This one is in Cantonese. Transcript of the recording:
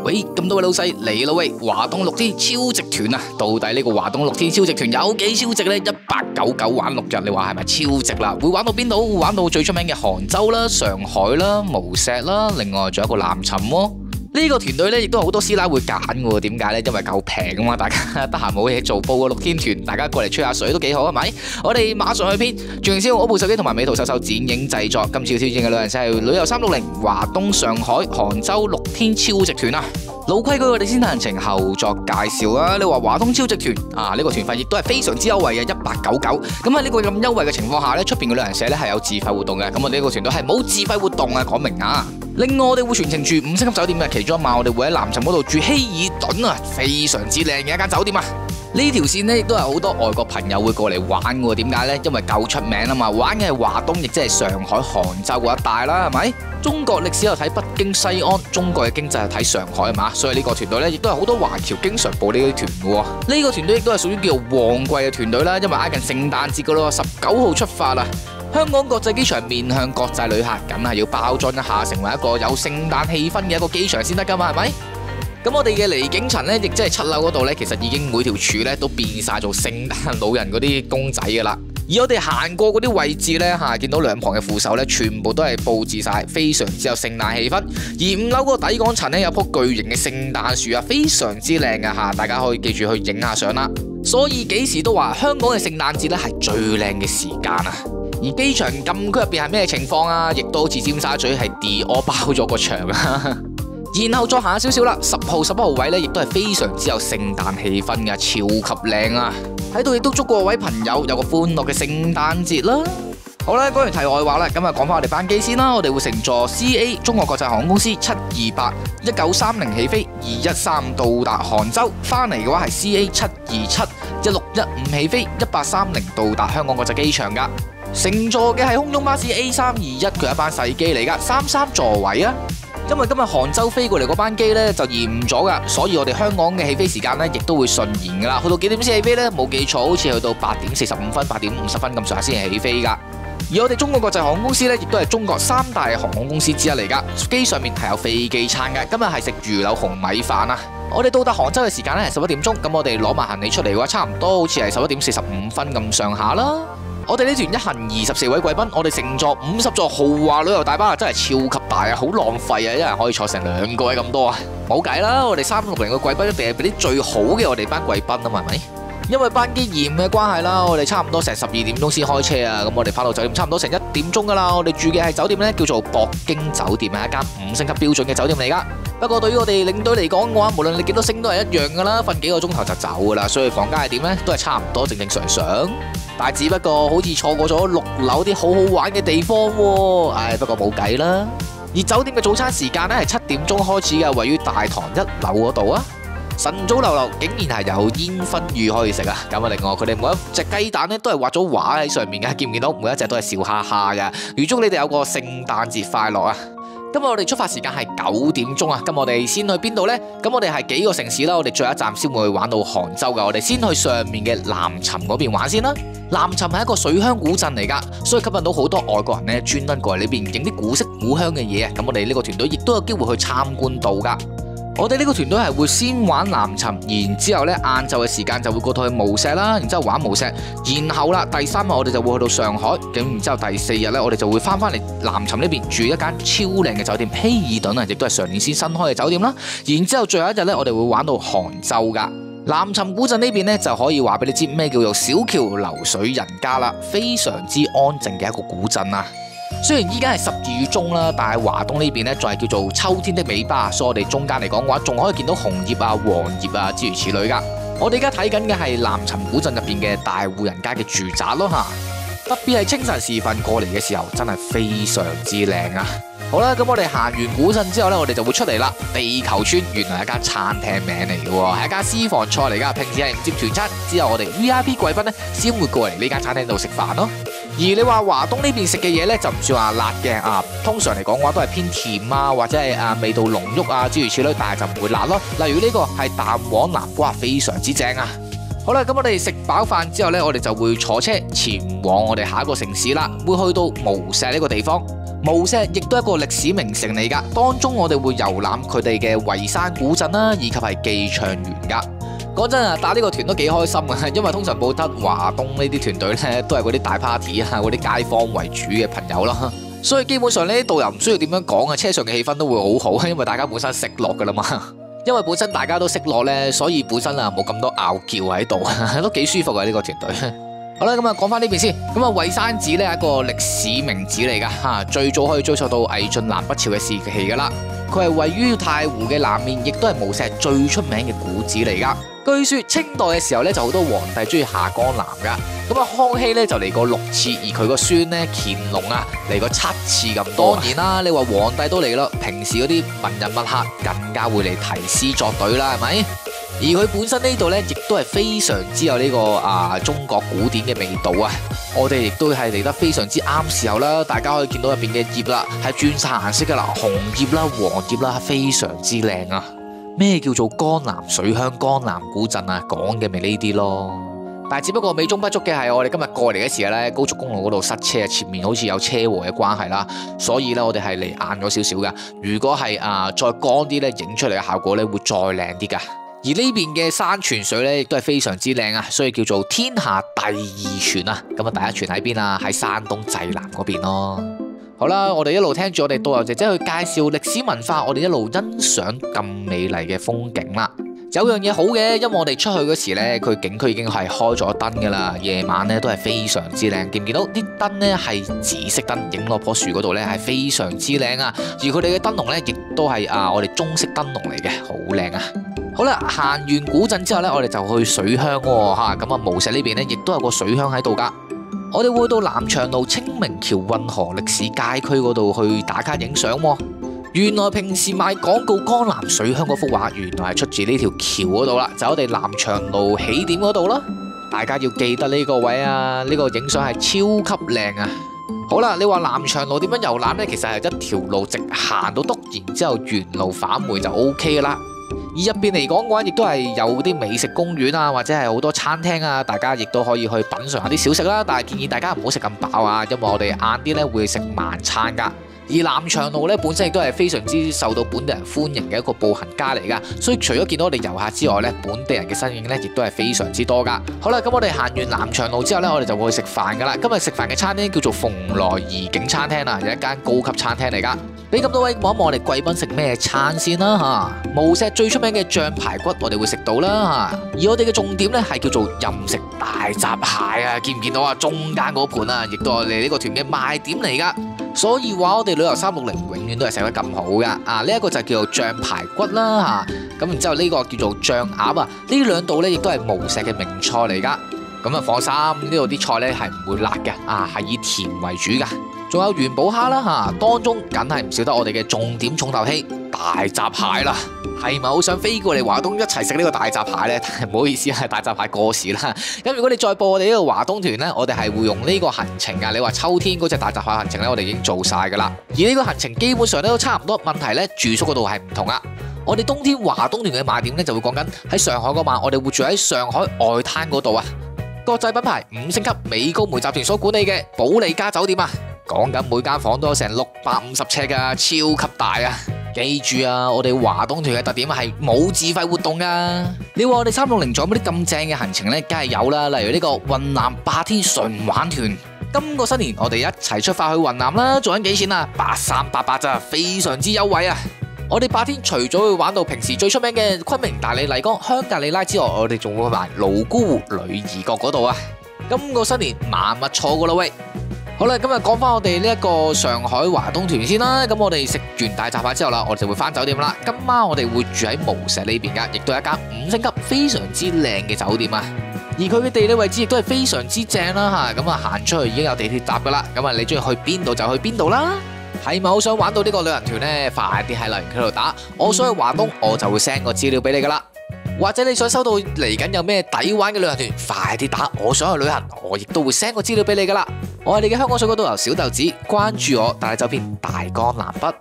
喂，咁多位老細嚟啦喂，華東6天超值團啊！到底呢個華東6天超值團有幾超值呢？1899玩6日，你話係咪超值啦？會玩到邊度？會玩到最出名嘅杭州啦、上海啦、無錫啦，另外仲有一個南沉喎。呢個團隊咧，亦都好多師奶會揀嘅喎。點解呢？因為夠平啊嘛，大家得閒冇嘢做，報個6天團，大家過嚟吹下水都幾好，係咪？我哋馬上去片，仲先用我部手機同埋美圖秀秀剪影製作。今次要挑戰嘅旅行社係旅遊360華東上海杭州6天超值團啊！老規矩，我哋先睇行程後作介紹啊！你話華東超值團啊，呢個團費亦都係非常之優惠嘅，1899。咁喺呢個咁優惠嘅情況下呢，出邊嘅旅行社呢係有自費活動嘅。咁我哋呢個團隊係冇自費活動啊，講明啊！另外我哋會全程住5星級酒店嘅，其中一晚我哋會喺南沉嗰度住希爾頓啊，非常之靚嘅一間酒店啊！呢條線呢亦都係好多外國朋友會過嚟玩嘅，點解呢？因為夠出名啊嘛，玩嘅係華東，亦即係上海、杭州嗰一帶啦，係咪？中國歷史又睇北京西安，中國嘅經濟又睇上海啊嘛，所以呢個團隊呢亦都係好多華僑經常報呢啲團嘅。呢個團隊亦都係屬於叫做旺季嘅團隊啦，因為挨近聖誕節噶咯，19號出發啦。香港國際機場面向國際旅客，梗係要包裝一下，成為一個有聖誕氣氛嘅一個機場先得噶嘛，係咪？咁我哋嘅離境層呢，亦即係7樓嗰度呢，其實已經每條柱呢都變晒做聖誕老人嗰啲公仔噶啦。而我哋行過嗰啲位置呢，見到兩旁嘅扶手呢，全部都係佈置晒，非常之有聖誕氣氛。而5樓嗰個底港層呢，有棵巨型嘅聖誕樹啊，非常之靚噶嚇，大家可以記住去影下相啦。所以幾時都話香港嘅聖誕節呢係最靚嘅時間啊！而機場禁區入邊係咩情況啊？亦都好似尖沙咀係 Dior 包咗個場啊！然後再行少少啦，10號、11號位呢，亦都係非常之有聖誕氣氛嘅，超級靚啊！喺度亦都祝各位朋友有個歡樂嘅聖誕節啦！好啦，講完題外話啦，咁啊講翻我哋班機先啦，我哋會乘坐 CA 中國國際航空公司728 1930起飛213到達杭州，翻嚟嘅話係 CA 727 1615起飛1830到達香港國際機場噶。乘坐嘅係空中巴士 A321，佢係一班細機嚟噶，33座位啊！因為今日杭州飛過嚟嗰班機呢就延誤咗噶，所以我哋香港嘅起飛時間呢亦都會順延噶啦。去到幾點先起飛呢？冇記錯，好似去到8點45分、8點50分咁上下先起飛噶。而我哋中國國際航空公司呢，亦都係中國3大航空公司之一嚟噶。機上面係有飛機餐嘅，今日係食魚柳紅米飯啊！我哋到達杭州嘅時間呢係11點鐘，咁我哋攞埋行李出嚟嘅話，差唔多好似係11點45分咁上下啦。我哋呢團一行24位貴賓，我哋乘坐50座豪華旅遊大巴，真係超級大啊！好浪費啊，一人可以坐成2個位咁多啊！冇計啦，我哋360嘅貴賓一定係俾啲最好嘅我哋班貴賓啊嘛，係咪？因為班機延誤嘅關係啦，我哋差唔多成12點鐘先開車啊！咁我哋翻到酒店差唔多成1點鐘噶啦。我哋住嘅係酒店呢，叫做博京酒店，係一間5星級標準嘅酒店嚟噶。不過對於我哋領隊嚟講嘅話，無論你幾多星都係一樣噶啦，瞓幾個鐘頭就走噶啦。所以房間係點呢？都係差唔多正正常常。但係只不過好似錯過咗6樓啲好好玩嘅地方喎。唉，不過冇計啦。而酒店嘅早餐時間呢係7點鐘開始嘅，位於大堂1樓嗰度啊。晨早流流竟然係有煙燻魚可以食啊！咁啊，另外佢哋每一隻雞蛋咧都係畫咗畫喺上面嘅，見唔見到？每一隻都係笑哈哈嘅。預祝你哋有個聖誕節快樂啊！今日我哋出發時間係9點鐘啊！咁我哋先去邊度呢？咁我哋係幾個城市啦，我哋最後一站先會去玩到杭州噶。我哋先去上面嘅南沉嗰邊玩先啦。南沉係一個水鄉古鎮嚟噶，所以吸引到好多外國人咧專登過嚟呢邊影啲古色古香嘅嘢啊！咁我哋呢個團隊亦都有機會去參觀到噶。我哋呢個團隊係會先玩南沉，然之後呢晏晝嘅時間就會過到去無錫啦，然之後玩無錫，然後啦第3日我哋就會去到上海，咁然之後第4日呢，我哋就會翻嚟南沉呢邊住一間超靚嘅酒店希爾頓啊，亦都係上年先新開嘅酒店啦。然之後最後一日呢，我哋會玩到杭州噶。南沉古鎮呢邊呢，就可以話俾你知咩叫做小橋流水人家啦，非常之安靜嘅一個古鎮啊。雖然依家係12月中啦，但係華東呢邊呢，仲係叫做秋天的尾巴，所以我哋中間嚟講嘅話，仲可以見到紅葉啊、黃葉啊諸如此類噶。我哋而家睇緊嘅係南沉古鎮入邊嘅大戶人家嘅住宅咯吓，特別係清晨時分過嚟嘅時候，真係非常之靚啊！好啦，咁我哋行完古鎮之後呢，我哋就會出嚟啦。地球村原來係一間餐廳名嚟嘅，係一間私房菜嚟噶。平時係唔接團餐，之後我哋 VIP 貴賓呢，先會過嚟呢間餐廳度食飯咯。而你話華東呢邊食嘅嘢呢，就唔算話辣嘅啊，通常嚟講嘅話都係偏甜啊，或者係味道濃郁啊諸如此類，但係就唔會辣咯。例如呢個係蛋黃南瓜，非常之正啊！好啦，咁我哋食飽飯之後呢，我哋就會坐車前往我哋下一個城市啦，會去到無錫呢個地方。無錫亦都係一個歷史名城嚟噶，當中我哋會遊覽佢哋嘅圍山古鎮啦，以及係寄暢園噶。講真啊，打呢個團都幾開心啊，因為通常報得華東呢啲團隊呢，都係嗰啲大 party 啊，嗰啲街坊為主嘅朋友啦，所以基本上呢，導遊唔需要點樣講啊，車上嘅氣氛都會好好，因為大家本身識落噶啦嘛。因為本身大家都識落呢，所以本身啊冇咁多拗撬喺度，都幾舒服嘅呢個團隊。好啦，咁啊講翻呢邊先。咁啊，惠山寺呢係一個歷史名寺嚟噶吓，最早可以追溯到魏晉南北朝嘅時期噶啦。佢係位於太湖嘅南面，亦都係無錫最出名嘅古寺嚟噶。據說清代嘅時候呢，就好多皇帝中意下江南噶。咁啊，康熙呢就嚟過6次，而佢個孫呢，乾隆啊嚟過7次咁多。當然啦，你話皇帝都嚟咯，平時嗰啲文人墨客更加會嚟題詩作對啦，係咪？而佢本身呢度呢，亦都係非常之有呢個中國古典嘅味道啊！我哋亦都係嚟得非常之啱時候啦，大家可以見到入邊嘅葉啦，係轉晒顏色噶啦，紅葉啦、黃葉啦，非常之靚啊！咩叫做江南水鄉、江南古鎮啊？講嘅咪呢啲咯。但係只不過美中不足嘅係，我哋今日過嚟嘅時候呢，高速公路嗰度塞車，前面好似有車禍嘅關係啦，所以呢，我哋係嚟晏咗少少噶。如果係再光啲呢，影出嚟嘅效果呢會再靚啲噶。而呢邊嘅山泉水咧，亦都係非常之靚啊，所以叫做天下第2泉啊。咁啊，第1泉喺邊啊？喺山東濟南嗰邊咯。好啦，我哋一路聽住我哋導遊姐姐去介紹歷史文化，我哋一路欣賞咁美麗嘅風景啦。有樣嘢好嘅，因為我哋出去嗰時咧，佢景區已經係開咗燈噶啦，夜晚咧都係非常之靚。見唔見到啲燈咧係紫色燈，影落棵樹嗰度咧係非常之靚啊。而佢哋嘅燈籠咧，亦都係我哋中式燈籠嚟嘅，好靚啊！好啦，行完古鎮之後呢，我哋就去水鄉喎嚇。咁啊，無錫呢邊呢，亦都有個水鄉喺度噶。我哋會到南長路清明橋運河歷史街區嗰度去打卡影相喎。原來平時賣廣告江南水鄉嗰幅畫，原來係出自呢條橋嗰度啦，就我哋南長路起點嗰度啦。大家要記得呢個位啊，呢個影相係超級靚啊！好啦，你話南長路點樣遊覽呢？其實係一條路直行到篤，然之後沿路返回就 OK 噶啦。而入邊嚟講嘅話，亦都係有啲美食公園啊，或者係好多餐廳啊，大家亦都可以去品嘗下啲小食啦。但係建議大家唔好食咁飽啊，因為我哋晏啲咧會食晚餐噶。而南長路咧本身亦都係非常之受到本地人歡迎嘅一個步行街嚟噶，所以除咗見到我哋遊客之外咧，本地人嘅身影咧亦都係非常之多噶。好啦，咁我哋行完南長路之後咧，我哋就會去食飯噶啦。今日食飯嘅餐廳叫做蓬萊怡景餐廳啊，有一間高級餐廳嚟噶。俾咁多位望一望我哋貴賓食咩餐先啦嚇。無錫最出名嘅醬排骨我哋會食到啦嚇，而我哋嘅重點咧係叫做任食大閘蟹啊，見唔見到啊？中間嗰盤啊，亦都係我哋呢個團嘅賣點嚟噶。所以話我哋旅遊360永遠都係食得咁好噶。呢一個就叫做醬排骨啦嚇，咁然之後呢個叫做醬鴨啊，呢兩道咧亦都係無錫嘅名菜嚟噶。咁啊放心，呢度啲菜咧係唔會辣嘅，係以甜為主噶。仲有元寶蝦啦嚇，當中梗係唔少得我哋嘅重點重頭戲大閘蟹啦。係咪好想飛過嚟華東一齊食呢個大閘蟹呢？但係唔好意思，係大閘蟹過時啦。咁如果你再報我哋呢個華東團呢，我哋係會用呢個行程噶。你話秋天嗰隻大閘蟹行程呢，我哋已經做晒噶啦。而呢個行程基本上都差唔多，問題呢，住宿嗰度係唔同啊。我哋冬天華東團嘅賣點呢，就會講緊喺上海嗰晚，我哋會住喺上海外灘嗰度啊。國際品牌5星級美高梅集團所管理嘅保利加酒店啊。講緊每間房都有成650尺噶，超級大啊！記住啊，我哋華東團嘅特點係冇自費活動噶。你話我哋360仲有冇啲咁正嘅行程呢？梗係有啦，例如呢個雲南8天純玩團。今個新年我哋一齊出發去雲南啦，做緊幾錢啊？8388咋，非常之優惠啊！我哋8天除咗會玩到平時最出名嘅昆明、大理、麗江、香格里拉之外，我哋仲會去埋瀘沽湖、女兒國嗰度啊！今個新年萬勿錯噶啦喂！好啦，今日講翻我哋呢一個上海華東團先啦。咁我哋食完大閘蟹之後啦，我哋就會翻酒店啦。今晚我哋會住喺無錫呢邊噶，亦都係一間5星級非常之靚嘅酒店啊。而佢嘅地理位置亦都係非常之正啦吓。咁啊行出去已經有地鐵搭噶啦。咁啊你中意去邊度就去邊度啦。係咪好想玩到呢個旅行團呢？快啲喺留言區度打，我想去華東，我就會 send 個資料俾你噶啦。或者你想收到嚟緊有咩抵玩嘅旅行團，快啲打我想去旅行，我亦都會 send 個資料俾你噶啦。我係你嘅香港水果導遊小豆子，關注我，帶你走遍大江南北。